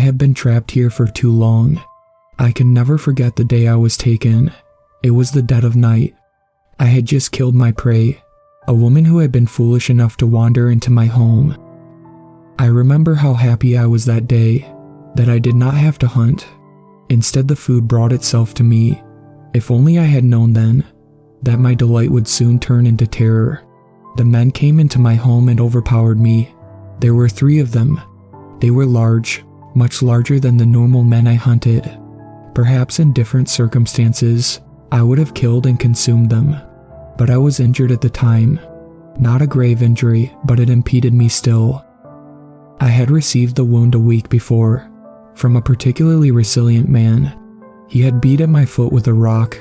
have been trapped here for too long. I can never forget the day I was taken. It was the dead of night. I had just killed my prey, a woman who had been foolish enough to wander into my home. I remember how happy I was that day, that I did not have to hunt. Instead, the food brought itself to me. If only I had known then that my delight would soon turn into terror. The men came into my home and overpowered me. There were 3 of them. They were large, much larger than the normal men I hunted. Perhaps in different circumstances, I would have killed and consumed them. But I was injured at the time. Not a grave injury, but it impeded me still. I had received the wound a week before, from a particularly resilient man. He had beat at my foot with a rock,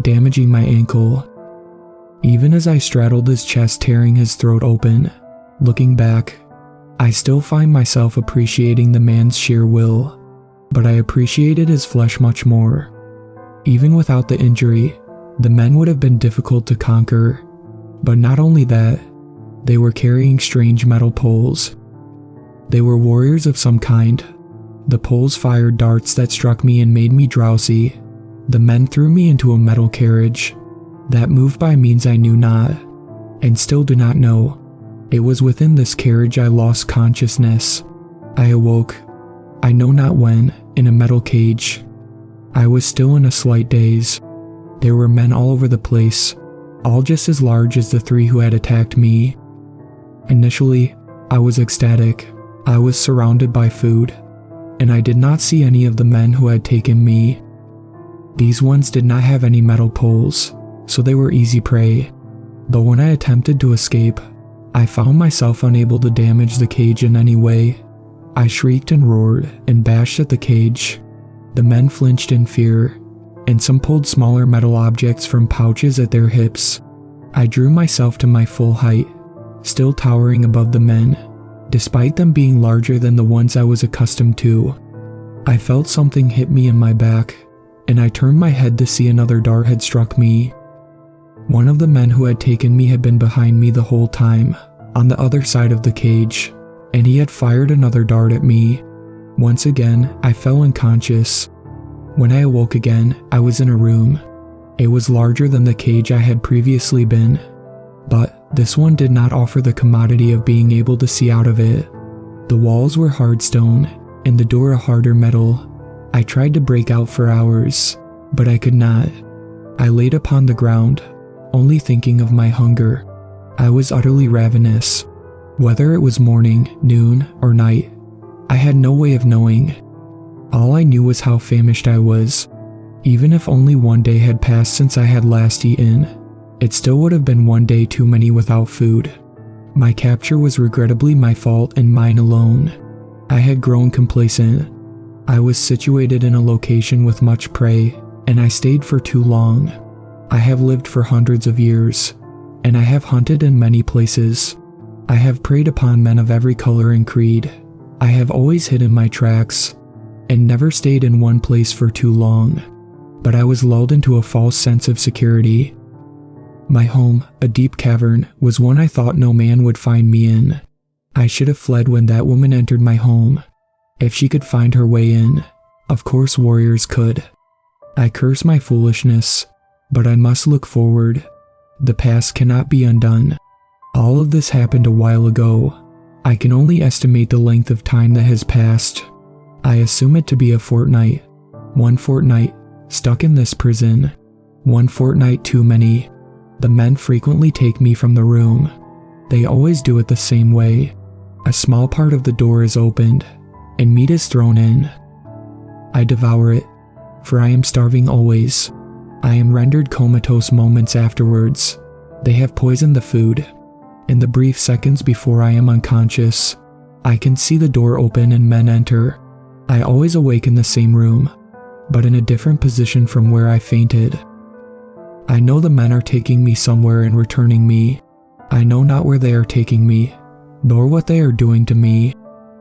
damaging my ankle. Even as I straddled his chest, tearing his throat open, looking back, I still find myself appreciating the man's sheer will, but I appreciated his flesh much more. Even without the injury, the men would have been difficult to conquer, but not only that, they were carrying strange metal poles. They were warriors of some kind. The poles fired darts that struck me and made me drowsy. The men threw me into a metal carriage that moved by means I knew not, and still do not know. It was within this carriage I lost consciousness. I awoke, I know not when, in a metal cage. I was still in a slight daze. There were men all over the place, all just as large as the 3 who had attacked me. Initially, I was ecstatic. I was surrounded by food, and I did not see any of the men who had taken me. These ones did not have any metal poles, so they were easy prey. But when I attempted to escape, I found myself unable to damage the cage in any way. I shrieked and roared and bashed at the cage. The men flinched in fear, and some pulled smaller metal objects from pouches at their hips. I drew myself to my full height, still towering above the men, despite them being larger than the ones I was accustomed to. I felt something hit me in my back, and I turned my head to see another dart had struck me. One of the men who had taken me had been behind me the whole time, on the other side of the cage, and he had fired another dart at me. Once again, I fell unconscious. When I awoke again, I was in a room. It was larger than the cage I had previously been, but this one did not offer the commodity of being able to see out of it. The walls were hard stone, and the door a harder metal. I tried to break out for hours, but I could not. I laid upon the ground, only thinking of my hunger. I was utterly ravenous. Whether it was morning, noon, or night, I had no way of knowing. All I knew was how famished I was. Even if only one day had passed since I had last eaten, it still would have been one day too many without food. My capture was regrettably my fault and mine alone. I had grown complacent. I was situated in a location with much prey, and I stayed for too long. I have lived for hundreds of years, and I have hunted in many places. I have preyed upon men of every color and creed. I have always hidden my tracks, and never stayed in one place for too long. But I was lulled into a false sense of security. My home, a deep cavern, was one I thought no man would find me in. I should have fled when that woman entered my home. If she could find her way in, of course warriors could. I curse my foolishness, but I must look forward. The past cannot be undone. All of this happened a while ago. I can only estimate the length of time that has passed. I assume it to be a fortnight. 1 fortnight, stuck in this prison. 1 fortnight too many. The men frequently take me from the room. They always do it the same way. A small part of the door is opened, and meat is thrown in. I devour it, for I am starving always. I am rendered comatose moments afterwards. They have poisoned the food. In the brief seconds before I am unconscious, I can see the door open and men enter. I always awake in the same room, but in a different position from where I fainted. I know the men are taking me somewhere and returning me. I know not where they are taking me, nor what they are doing to me.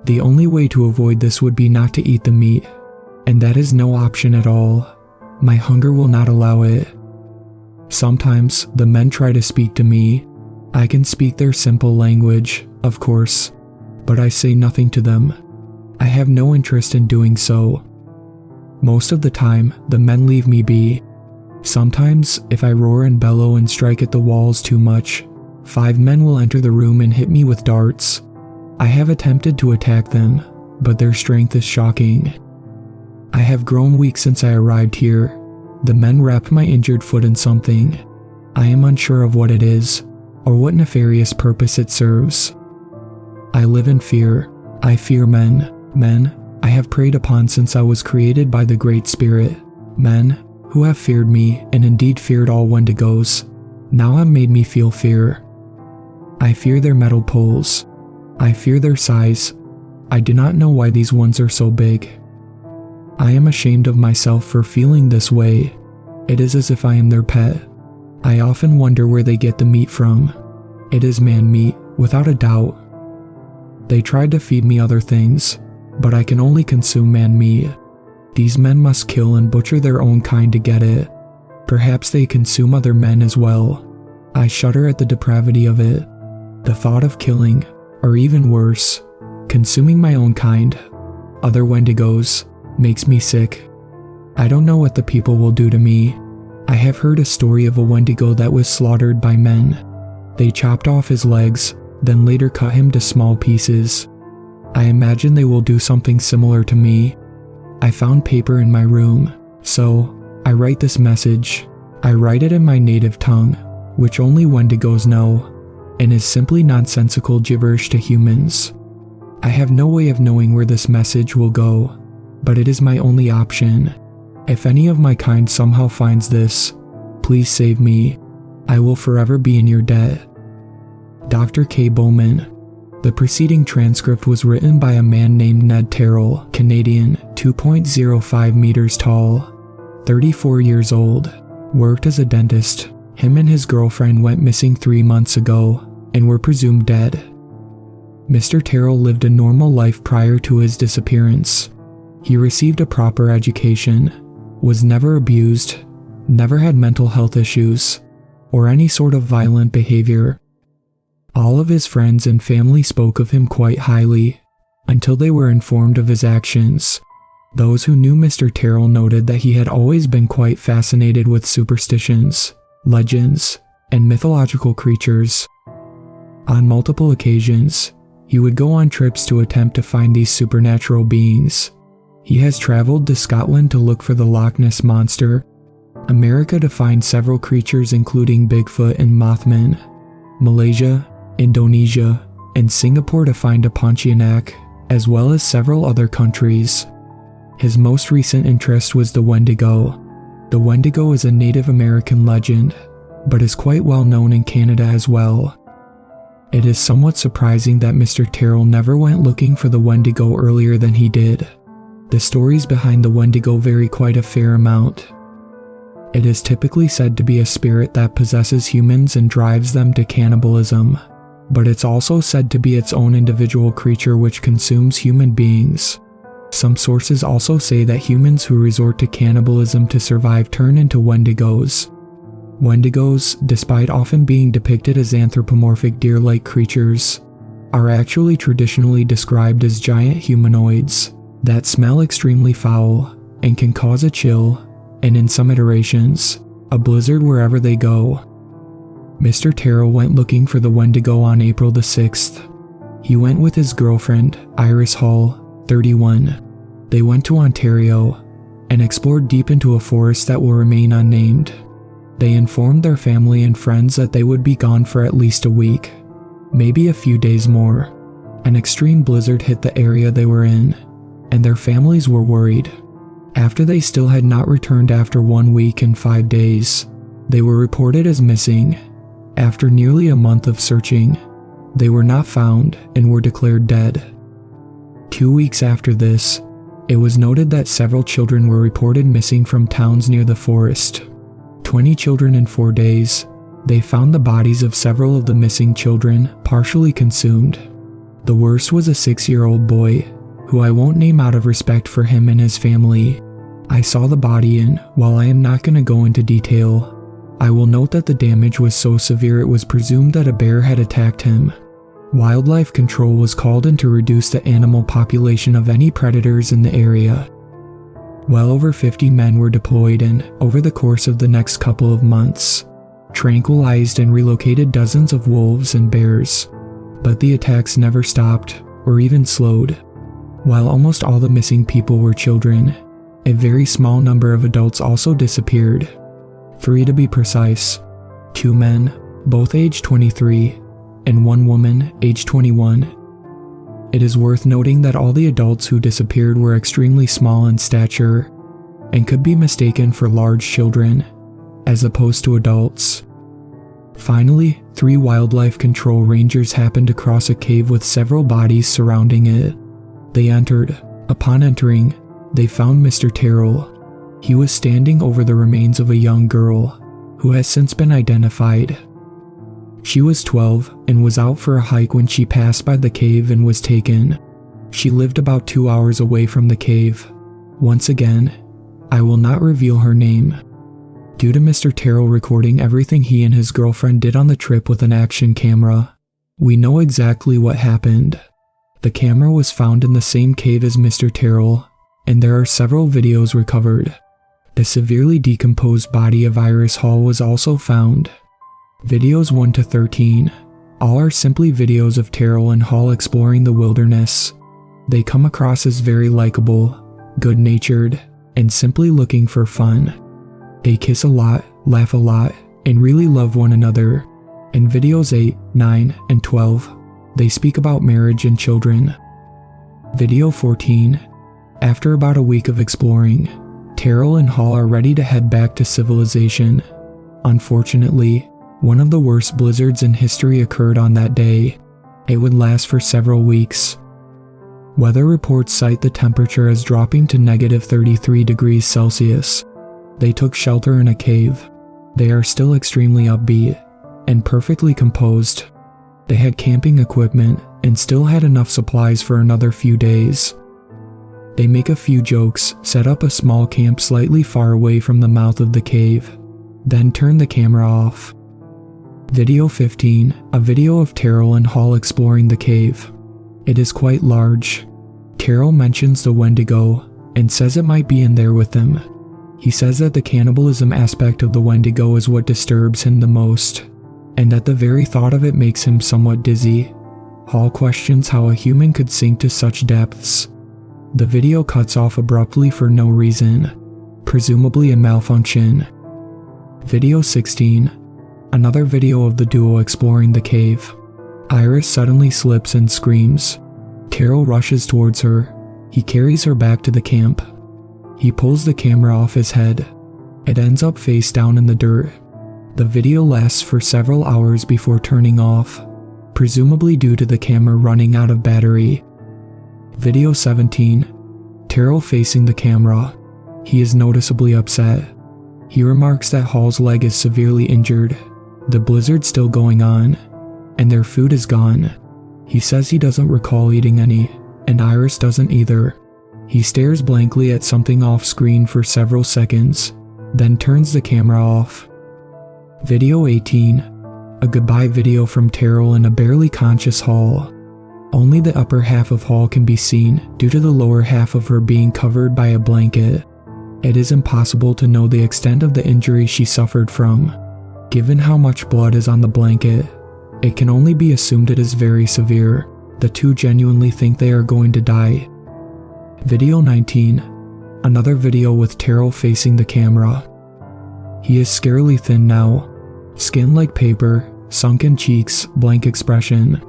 The only way to avoid this would be not to eat the meat, and that is no option at all. My hunger will not allow it. Sometimes the men try to speak to me. I can speak their simple language, of course, but I say nothing to them. I have no interest in doing so. Most of the time, the men leave me be. Sometimes, if I roar and bellow and strike at the walls too much, 5 men will enter the room and hit me with darts. I have attempted to attack them, but their strength is shocking. I have grown weak since I arrived here. The men wrapped my injured foot in something. I am unsure of what it is, or what nefarious purpose it serves. I live in fear. I fear men. Men I have preyed upon since I was created by the Great Spirit. Men who have feared me and indeed feared all Wendigos, now have made me feel fear. I fear their metal poles. I fear their size. I do not know why these ones are so big. I am ashamed of myself for feeling this way. It is as if I am their pet. I often wonder where they get the meat from. It is man meat, without a doubt. They tried to feed me other things, but I can only consume man meat. These men must kill and butcher their own kind to get it. Perhaps they consume other men as well. I shudder at the depravity of it. The thought of killing, or even worse, consuming my own kind, other Wendigos, makes me sick. I don't know what the people will do to me. I have heard a story of a Wendigo that was slaughtered by men. They chopped off his legs, then later cut him to small pieces. I imagine they will do something similar to me. I found paper in my room, so I write this message. I write it in my native tongue, which only Wendigos know, and is simply nonsensical gibberish to humans. I have no way of knowing where this message will go, but it is my only option. If any of my kind somehow finds this, please save me. I will forever be in your debt. Dr. K. Bowman. The preceding transcript was written by a man named Ned Terrell, Canadian, 2.05 meters tall, 34 years old, worked as a dentist. Him and his girlfriend went missing 3 months ago and were presumed dead. Mr. Terrell lived a normal life prior to his disappearance. He received a proper education, was never abused, never had mental health issues, or any sort of violent behavior. All of his friends and family spoke of him quite highly, until they were informed of his actions. Those who knew Mr. Terrell noted that he had always been quite fascinated with superstitions, legends, and mythological creatures. On multiple occasions, he would go on trips to attempt to find these supernatural beings. He has traveled to Scotland to look for the Loch Ness Monster, America to find several creatures including Bigfoot and Mothman, Malaysia, Indonesia, and Singapore to find a Pontianak, as well as several other countries. His most recent interest was the Wendigo. The Wendigo is a Native American legend, but is quite well known in Canada as well. It is somewhat surprising that Mr. Terrell never went looking for the Wendigo earlier than he did. The stories behind the Wendigo vary quite a fair amount. It is typically said to be a spirit that possesses humans and drives them to cannibalism, but it's also said to be its own individual creature which consumes human beings. Some sources also say that humans who resort to cannibalism to survive turn into Wendigos. Wendigos, despite often being depicted as anthropomorphic deer-like creatures, are actually traditionally described as giant humanoids that smell extremely foul and can cause a chill, and in some iterations, a blizzard wherever they go. Mr. Terrell went looking for the Wendigo on April the 6th. He went with his girlfriend, Iris Hall, 31. They went to Ontario and explored deep into a forest that will remain unnamed. They informed their family and friends that they would be gone for at least a week, maybe a few days more. An extreme blizzard hit the area they were in, and their families were worried. After they still had not returned after 1 week and 5 days, they were reported as missing. After nearly a month of searching, they were not found and were declared dead. 2 weeks after this, it was noted that several children were reported missing from towns near the forest. 20 children in 4 days. They found the bodies of several of the missing children partially consumed. The worst was a 6-year-old boy, who I won't name out of respect for him and his family. I saw the body, and while I am not going to go into detail, I will note that the damage was so severe it was presumed that a bear had attacked him. Wildlife control was called in to reduce the animal population of any predators in the area. Well over 50 men were deployed and, over the course of the next couple of months, tranquilized and relocated dozens of wolves and bears. But the attacks never stopped, or even slowed. While almost all the missing people were children, a very small number of adults also disappeared. 3 to be precise, 2 men, both aged 23, and 1 woman, aged 21. It is worth noting that all the adults who disappeared were extremely small in stature, and could be mistaken for large children, as opposed to adults. Finally, 3 wildlife control rangers happened to cross a cave with several bodies surrounding it. They entered. Upon entering, they found Mr. Terrell. He was standing over the remains of a young girl, who has since been identified. She was 12 and was out for a hike when she passed by the cave and was taken. She lived about 2 hours away from the cave. Once again, I will not reveal her name. Due to Mr. Terrell recording everything he and his girlfriend did on the trip with an action camera, we know exactly what happened. The camera was found in the same cave as Mr. Terrell, and there are several videos recovered. The severely decomposed body of Iris Hall was also found. Videos 1 to 13, all are simply videos of Terrell and Hall exploring the wilderness. They come across as very likable, good-natured, and simply looking for fun. They kiss a lot, laugh a lot, and really love one another. In videos 8, 9, and 12, they speak about marriage and children. Video 14, after about a week of exploring, Terrell and Hall are ready to head back to civilization. Unfortunately, one of the worst blizzards in history occurred on that day. It would last for several weeks. Weather reports cite the temperature as dropping to negative 33 degrees Celsius. They took shelter in a cave. They are still extremely upbeat and perfectly composed. They had camping equipment and still had enough supplies for another few days. They make a few jokes, set up a small camp slightly far away from the mouth of the cave, then turn the camera off. Video 15, a video of Terrell and Hall exploring the cave. It is quite large. Terrell mentions the Wendigo and says it might be in there with them. He says that the cannibalism aspect of the Wendigo is what disturbs him the most, and that the very thought of it makes him somewhat dizzy. Hall questions how a human could sink to such depths. The video cuts off abruptly for no reason, presumably a malfunction. Video 16, another video of the duo exploring the cave. Iris suddenly slips and screams. Terrell rushes towards her. He carries her back to the camp. He pulls the camera off his head. It ends up face down in the dirt. The video lasts for several hours before turning off, presumably due to the camera running out of battery. Video 17, Terrell facing the camera. He is noticeably upset. He remarks that Hall's leg is severely injured, the blizzard's still going on, and their food is gone. He says he doesn't recall eating any, and Iris doesn't either. He stares blankly at something off screen for several seconds, then turns the camera off. Video 18, a goodbye video from Terrell and a barely conscious Hall. Only the upper half of Hall can be seen due to the lower half of her being covered by a blanket. It is impossible to know the extent of the injury she suffered from. Given how much blood is on the blanket, it can only be assumed it is very severe. The two genuinely think they are going to die. Video 19, another video with Terrell facing the camera. He is scarily thin now, skin like paper, sunken cheeks, blank expression.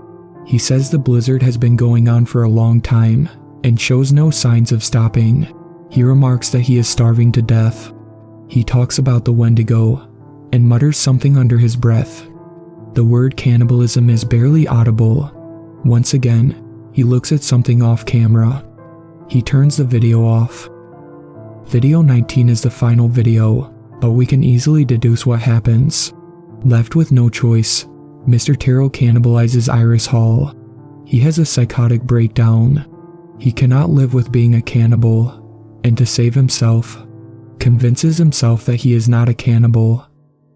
He says the blizzard has been going on for a long time and shows no signs of stopping. He remarks that he is starving to death. He talks about the Wendigo and mutters something under his breath. The word cannibalism is barely audible. Once again, he looks at something off camera. He turns the video off. Video 19 is the final video, but we can easily deduce what happens. Left with no choice, Mr. Terrell cannibalizes Iris Hall. He has a psychotic breakdown. He cannot live with being a cannibal, and to save himself, convinces himself that he is not a cannibal.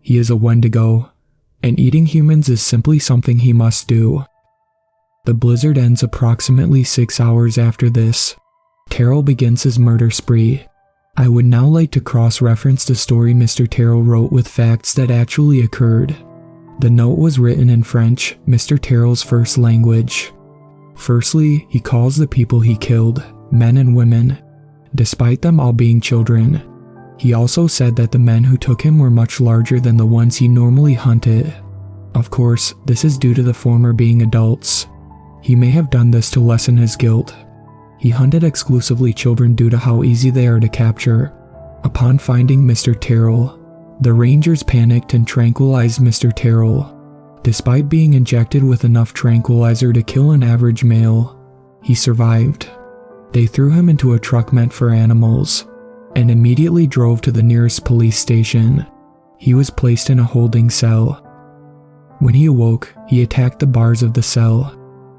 He is a Wendigo, and eating humans is simply something he must do. The blizzard ends approximately 6 hours after this. Terrell begins his murder spree. I would now like to cross-reference the story Mr. Terrell wrote with facts that actually occurred. The note was written in French, Mr. Terrell's first language. Firstly, he calls the people he killed, men and women, despite them all being children. He also said that the men who took him were much larger than the ones he normally hunted. Of course, this is due to the former being adults. He may have done this to lessen his guilt. He hunted exclusively children due to how easy they are to capture. Upon finding Mr. Terrell, the Rangers panicked and tranquilized Mr. Terrell. Despite being injected with enough tranquilizer to kill an average male, he survived. They threw him into a truck meant for animals and immediately drove to the nearest police station. He was placed in a holding cell. When he awoke, he attacked the bars of the cell.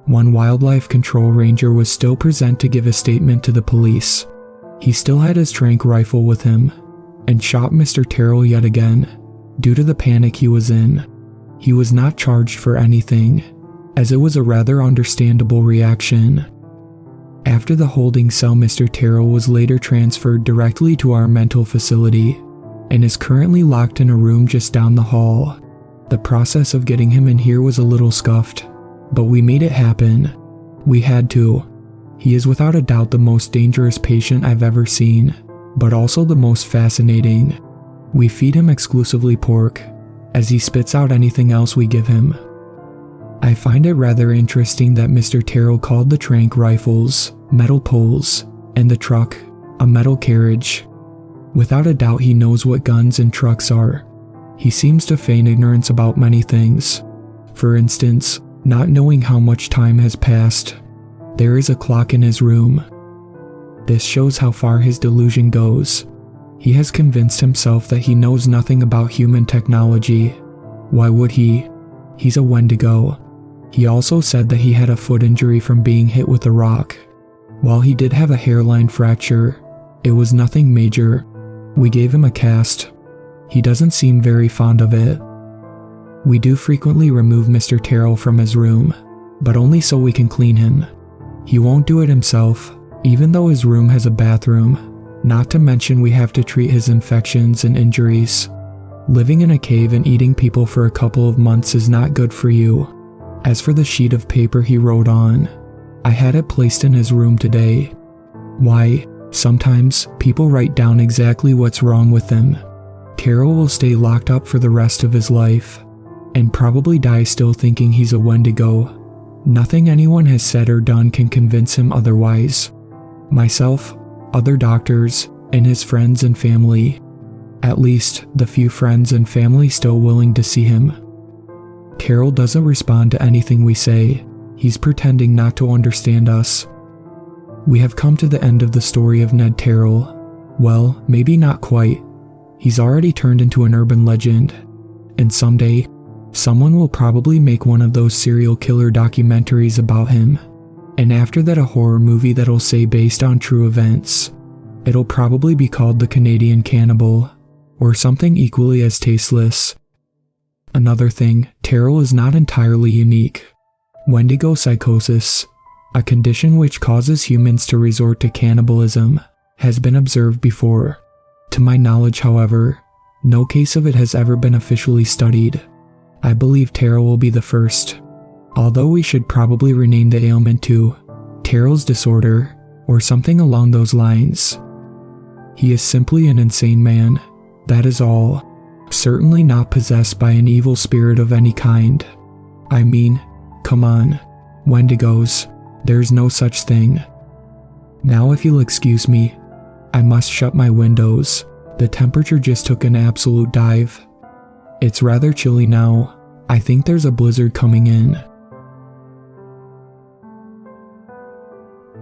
One wildlife control ranger was still present to give a statement to the police. He still had his tranq rifle with him and shot Mr. Terrell yet again. Due to the panic he was in, he was not charged for anything, as it was a rather understandable reaction. After the holding cell, Mr. Terrell was later transferred directly to our mental facility and is currently locked in a room just down the hall. The process of getting him in here was a little scuffed, but we made it happen. We had to. He is without a doubt the most dangerous patient I've ever seen, but also the most fascinating. We feed him exclusively pork, as he spits out anything else we give him. I find it rather interesting that Mr. Terrell called the tranq rifles metal poles and the truck a metal carriage. Without a doubt he knows what guns and trucks are. He seems to feign ignorance about many things. For instance, not knowing how much time has passed. There is a clock in his room. This shows how far his delusion goes. He has convinced himself that he knows nothing about human technology. Why would he? He's a Wendigo. He also said that he had a foot injury from being hit with a rock. While he did have a hairline fracture, it was nothing major. We gave him a cast. He doesn't seem very fond of it. We do frequently remove Mr. Terrell from his room, but only so we can clean him. He won't do it himself, even though his room has a bathroom. Not to mention we have to treat his infections and injuries. Living in a cave and eating people for a couple of months is not good for you. As for the sheet of paper he wrote on, I had it placed in his room today. Why? Sometimes people write down exactly what's wrong with them. Terrell will stay locked up for the rest of his life, and probably die still thinking he's a Wendigo. Nothing anyone has said or done can convince him otherwise. Myself, other doctors, and his friends and family. At least, the few friends and family still willing to see him. Terrell doesn't respond to anything we say. He's pretending not to understand us. We have come to the end of the story of Ned Terrell. Well, maybe not quite. He's already turned into an urban legend, and someday, someone will probably make one of those serial killer documentaries about him, and after that a horror movie that'll say based on true events. It'll probably be called The Canadian Cannibal, or something equally as tasteless. Another thing, Terrell is not entirely unique. Wendigo psychosis, a condition which causes humans to resort to cannibalism, has been observed before. To my knowledge, however, no case of it has ever been officially studied. I believe Terrell will be the first, although we should probably rename the ailment to Terrell's disorder, or something along those lines. He is simply an insane man, that is all. Certainly not possessed by an evil spirit of any kind. I mean, come on, Wendigos, there's no such thing. Now if you'll excuse me, I must shut my windows. The temperature just took an absolute dive. It's rather chilly now. I think there's a blizzard coming in.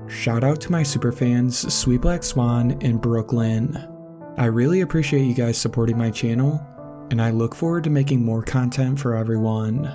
Shout out to my superfans Sweet Black Swan and Brooklyn. I really appreciate you guys supporting my channel, and I look forward to making more content for everyone.